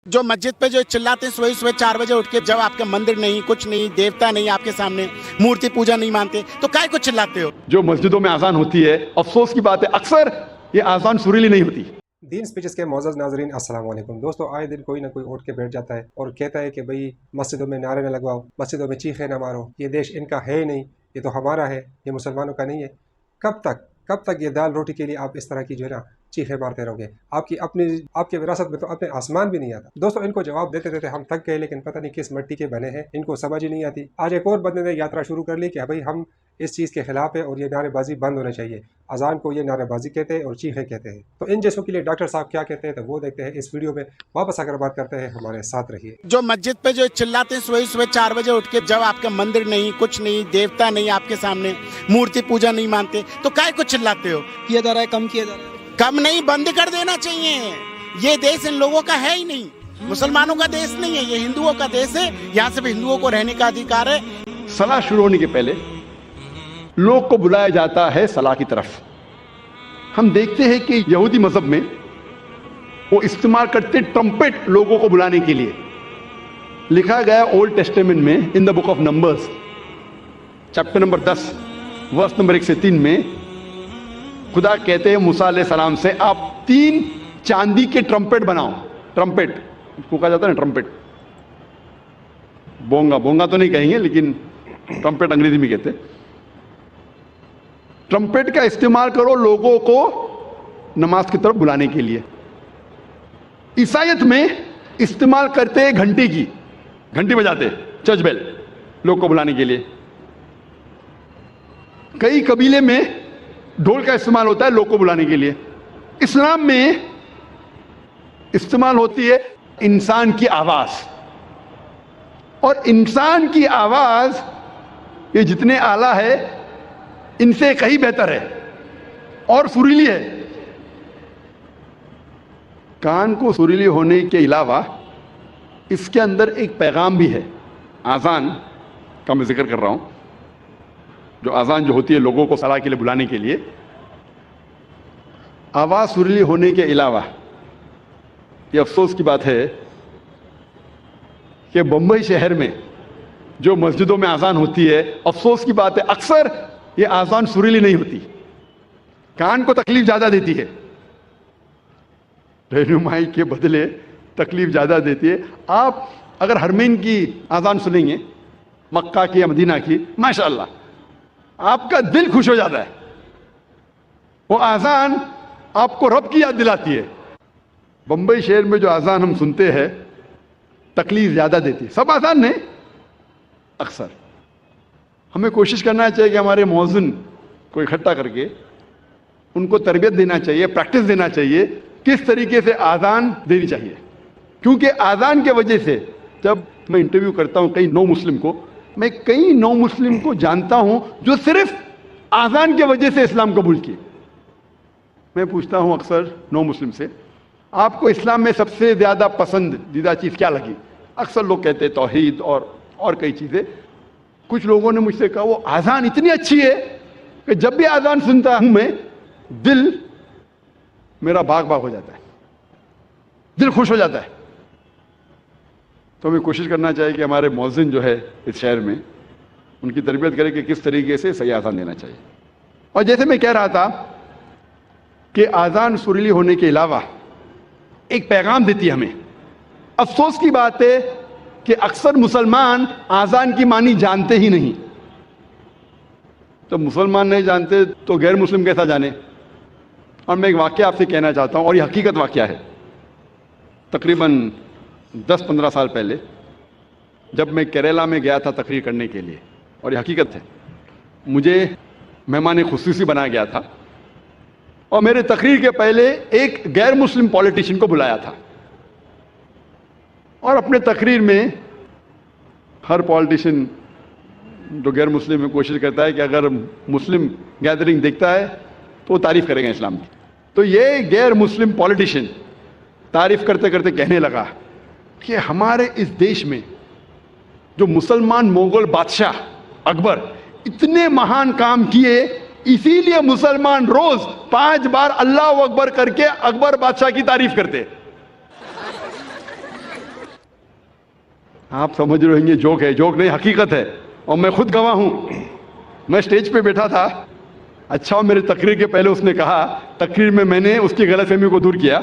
जो मस्जिद पे जो चिल्लाते हैं सुबह सुबह 4 बजे उठ के, जब आपका मंदिर नहीं, कुछ नहीं, देवता नहीं आपके सामने, मूर्ति पूजा नहीं मानते, तो काहे को चिल्लाते हो? जो मस्जिदों में आजान होती है, अफसोस की बात है अक्सर ये आजान सुरीली नहीं होती। दीन स्पीचेस के मौजूद नाजरीन अस्सलाम वालेकुम। दोस्तों, आए दिन कोई ना कोई उठ के बैठ जाता है और कहता है कि भाई मस्जिदों में नारे न लगवाओ, मस्जिदों में चीखें न मारो, ये देश इनका है ही नहीं, ये तो हमारा है, ये मुसलमानों का नहीं है। कब तक ये दाल रोटी के लिए आप इस तरह की जो है ना चीखें मारते रहोगे? आपकी विरासत में तो अपने आसमान भी नहीं आता। दोस्तों, इनको जवाब देते देते हम थक गए, लेकिन पता नहीं किस मिट्टी के बने हैं, इनको समझ ही नहीं आती। आज एक और बंदे ने यात्रा शुरू कर ली कि भाई हम इस चीज़ के खिलाफ है और ये नारेबाजी बंद होनी चाहिए। अजान को ये नारेबाजी कहते हैं और चीखें कहते हैं। तो इन जैसों के लिए डॉक्टर साहब क्या कहते हैं, तो वो देखते हैं इस वीडियो में। वापस आकर बात करते हैं, हमारे साथ रहिए। जो मस्जिद पे जो चिल्लाते हैं सुबह सुबह 4 बजे उठ के, जब आपका मंदिर नहीं, कुछ नहीं, देवता नहीं आपके सामने, मूर्ति पूजा नहीं मानते, तो काहे को चिल्लाते हो? किया जा रहा है, कम किया जा रहा है। कम नहीं, बंद कर देना चाहिए। ये देश इन लोगों का है ही नहीं, मुसलमानों का देश नहीं है, ये हिंदुओं का देश है। यहाँ से हिंदुओं को रहने का अधिकार है। सलाह शुरू होने के पहले लोग को बुलाया जाता है सलाह की तरफ। हम देखते हैं कि यहूदी मजहब में वो इस्तेमाल करते ट्रम्पेट लोगों को बुलाने के लिए। लिखा गया ओल्ड टेस्टामेंट में in the book of numbers chapter number 10 verse number 1 से 3 में खुदा कहते हैं मूसा अलैहि सलाम से, आप 3 चांदी के ट्रम्पेट बनाओ। ट्रम्पेट को कहा जाता है ना, ट्रम्पेट। बोंगा तो नहीं कहेंगे, लेकिन ट्रम्पेट अंग्रेजी में कहते हैं। ट्रम्पेट का इस्तेमाल करो लोगों को नमाज की तरफ बुलाने के लिए। ईसाईयत में इस्तेमाल करते हैं घंटी बजाते, चर्च बेल, लोग को बुलाने के लिए। कई कबीले में ढोल का इस्तेमाल होता है लोग को बुलाने के लिए। इस्लाम में इस्तेमाल होती है इंसान की आवाज, और इंसान की आवाज ये जितने आला है इनसे कहीं बेहतर है और सुरीली है। कान को सुरीली होने के अलावा इसके अंदर एक पैगाम भी है। आजान का मैं जिक्र कर रहा हूं। जो आजान जो होती है लोगों को सलाह के लिए बुलाने के लिए, आवाज सुरीली होने के अलावा ये अफसोस की बात है कि बंबई शहर में जो मस्जिदों में आजान होती है, अफसोस की बात है अक्सर ये आजान सुरीली नहीं होती, कान को तकलीफ ज्यादा देती है, रहनुमाई के बदले तकलीफ ज्यादा देती है। आप अगर हरमैन की आजान सुनेंगे, मक्का की या मदीना की, माशाअल्लाह आपका दिल खुश हो जाता है। वो आजान आपको रब की याद दिलाती है। बंबई शहर में जो आजान हम सुनते हैं तकलीफ ज्यादा देती है। सब आजान नहीं, अक्सर हमें कोशिश करना चाहिए कि हमारे मौज़िन को इकट्ठा करके उनको तरबियत देना चाहिए, प्रैक्टिस देना चाहिए, किस तरीके से आज़ान देनी चाहिए। क्योंकि आज़ान के वजह से जब मैं इंटरव्यू करता हूं कई नौ मुस्लिम को, मैं कई नौ मुस्लिम को जानता हूं जो सिर्फ आज़ान के वजह से इस्लाम कबूल किए। मैं पूछता हूं अक्सर नौ मुस्लिम से, आपको इस्लाम में सबसे ज़्यादा पसंदीदा चीज़ क्या लगी? अक्सर लोग कहते हैं तौहीद और कई चीज़ें। कुछ लोगों ने मुझसे कहा वो आज़ान इतनी अच्छी है कि जब भी आज़ान सुनता हूं मैं, दिल मेरा बाग हो जाता है, दिल खुश हो जाता है। तो हमें कोशिश करना चाहिए कि हमारे मौज़िन जो है इस शहर में, उनकी तरबियत करें कि किस तरीके से सही आज़ान देना चाहिए। और जैसे मैं कह रहा था कि आज़ान सुरीली होने के अलावा एक पैगाम देती है हमें। अफसोस की बात है कि अक्सर मुसलमान आज़ान की मानी जानते ही नहीं। तो मुसलमान नहीं जानते तो गैर मुस्लिम कैसा जाने? और मैं एक वाक़या आपसे कहना चाहता हूँ, और ये हकीकत वाक़या है। तकरीबन 10-15 साल पहले जब मैं केरला में गया था तकरीर करने के लिए, और ये हकीकत है, मुझे मेहमान खुसूसी बनाया गया था और मेरे तकरीर के पहले एक गैर मुस्लिम पॉलिटिशियन को बुलाया था। और अपने तकरीर में हर पॉलिटिशियन जो गैर मुस्लिम में कोशिश करता है कि अगर मुस्लिम गैदरिंग देखता है तो वो तारीफ करेगा इस्लाम की। तो ये गैर मुस्लिम पॉलिटिशियन तारीफ करते करते कहने लगा कि हमारे इस देश में जो मुसलमान मोगल बादशाह अकबर इतने महान काम किए, इसीलिए मुसलमान रोज 5 बार अल्लाह अकबर करके अकबर बादशाह की तारीफ करते। آپ سمجھ رہے ہیں یہ جوک ہے، جوک نہیں حقیقت ہے، اور میں خود گواہ ہوں. میں اسٹیج پہ بیٹھا تھا، اچھا میرے تقریر کے پہلے اس نے کہا، تقریر میں نے اس کی غلط فہمی کو دور کیا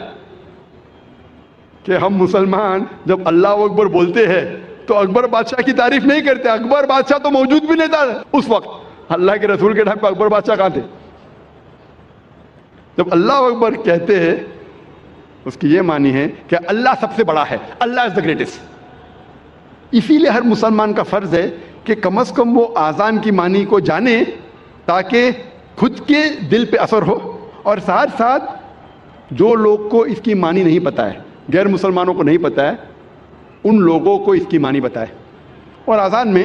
کہ ہم مسلمان جب اللہ اکبر بولتے ہیں تو اکبر بادشاہ کی تعریف نہیں کرتے. اکبر بادشاہ تو موجود بھی نہیں تھا اس وقت، اللہ کے رسول کے ٹائم پہ اکبر بادشاہ کہاں تھے. جب اللہ اکبر کہتے ہیں اس کی یہ معنی ہے کہ اللہ سب سے بڑا ہے، اللہ از دا گریٹسٹ. اسی لیے ہر مسلمان کا فرض ہے کہ کم از کم وہ آذان کی معنی کو جانے تاکہ خود کے دل پہ اثر ہو، اور ساتھ ساتھ جو لوگ کو اس کی معنی نہیں پتہ ہے، غیر مسلمانوں کو نہیں پتہ ہے، ان لوگوں کو اس کی معنی بتائے. اور آذان میں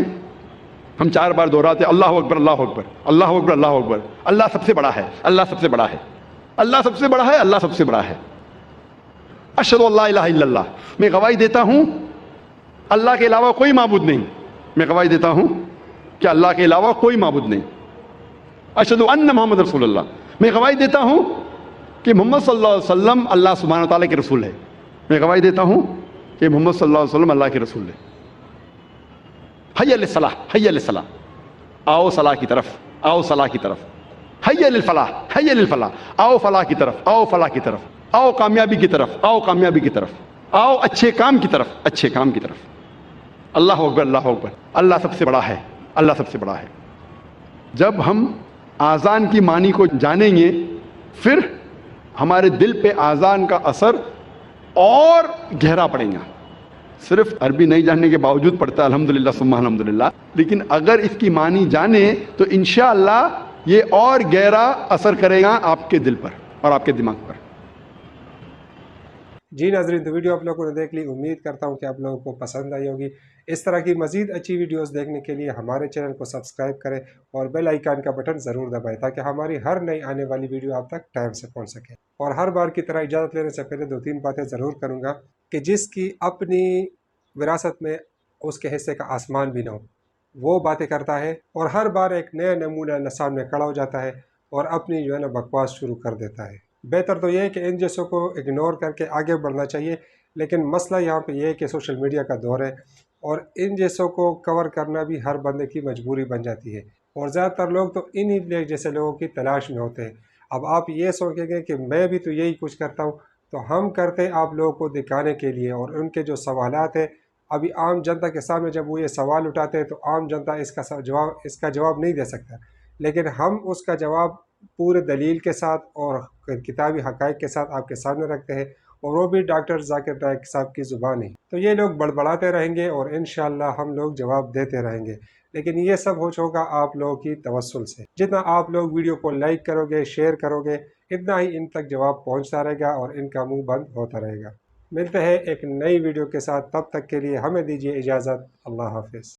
ہم 4 بار دہراتے اللہ اکبر اللہ اکبر اللہ اکبر اللہ اکبر. اللہ سب سے بڑا ہے، اللہ سب سے بڑا ہے، اللہ سب سے بڑا ہے، اللہ سب سے بڑا ہے. اشہد ان لا الہ الا اللہ، میں گواہی دیتا ہوں اللہ کے علاوہ کوئی معبود نہیں. میں گواہی دیتا ہوں کہ اللہ کے علاوہ کوئی معبود نہیں. اشہد ان محمد رسول اللہ، میں گواہی دیتا ہوں کہ محمد صلی اللہ علیہ وسلم اللہ سبحانہ تعالیٰ کے رسول ہے. میں گواہی دیتا ہوں کہ محمد صلی اللہ علیہ وسلم اللہ کے رسول ہے. حی علی الصلاح، حی علی الصلاح، آؤ صلاح کی طرف، آؤ صلاح کی طرف. حی علی الفلاح، حی علی الفلاح، آؤ فلاح کی طرف، آؤ فلاح کی طرف، آؤ کامیابی کی طرف، آؤ کامیابی کی طرف، آؤ اچھے کام کی طرف، اچھے کام کی طرف. اللہ اکبر اللہ اکبر. اللہ سب سے بڑا ہے، اللہ سب سے بڑا ہے. جب ہم آذان کی معنی کو جانیں گے پھر ہمارے دل پہ آذان کا اثر اور گہرا پڑے گا. صرف عربی نہیں جاننے کے باوجود پڑھتا ہے الحمدللہ ثم الحمدللہ، لیکن اگر اس کی معنی جانے تو انشاءاللہ یہ اور گہرا اثر کرے گا آپ کے دل پر اور آپ کے دماغ پر. جی ناظرین، تو ویڈیو آپ لوگوں نے دیکھ لی، امید کرتا ہوں کہ آپ لوگوں کو پسند آئی ہوگی. اس طرح کی مزید اچھی ویڈیوز دیکھنے کے لیے ہمارے چینل کو سبسکرائب کریں اور بیل آئیکن کا بٹن ضرور دبائیں تاکہ ہماری ہر نئی آنے والی ویڈیو آپ تک ٹائم سے پہنچ سکے. اور ہر بار کی طرح اجازت لینے سے پہلے 2-3 باتیں ضرور کروں گا کہ جس کی اپنی وراثت میں اس کے حصے کا آسمان بھی نہ ہو، وہ باتیں کرتا ہے اور ہر بار ایک نیا نمونہ سامنے کھڑا ہو جاتا ہے اور اپنی جو ہے نا بکواس شروع کر دیتا ہے. بہتر تو یہ ہے کہ ان جیسوں کو اگنور کر کے آگے بڑھنا چاہیے. لیکن مسئلہ یہاں پہ یہ ہے کہ سوشل میڈیا کا دور ہے اور ان جیسوں کو کور کرنا بھی ہر بندے کی مجبوری بن جاتی ہے، اور زیادہ تر لوگ تو انہی جیسے لوگوں کی تلاش میں ہوتے ہیں. اب آپ یہ سوچیں گے کہ میں بھی تو یہی کچھ کرتا ہوں، تو ہم کرتے آپ لوگوں کو دکھانے کے لیے. اور ان کے جو سوالات ہیں ابھی عام جنتا کے سامنے جب وہ یہ سوال اٹھاتے ہیں تو عام جنتا اس کا جواب نہیں دے سکتا، لیکن ہم اس کا جواب پورے دلیل کے ساتھ اور کتابی حقائق کے ساتھ آپ کے سامنے رکھتے ہیں، اور وہ بھی ڈاکٹر ذاکر نائک صاحب کی زبان ہی. تو یہ لوگ بڑبڑاتے رہیں گے اور انشاءاللہ ہم لوگ جواب دیتے رہیں گے، لیکن یہ سب ہوگا آپ لوگوں کی توسل سے. جتنا آپ لوگ ویڈیو کو لائک کرو گے، شیئر کرو گے، اتنا ہی ان تک جواب پہنچتا رہے گا اور ان کا منہ بند ہوتا رہے گا. ملتے ہیں ایک نئی ویڈیو کے ساتھ، تب تک کے لیے ہمیں دیجیے اجازت. اللہ حافظ.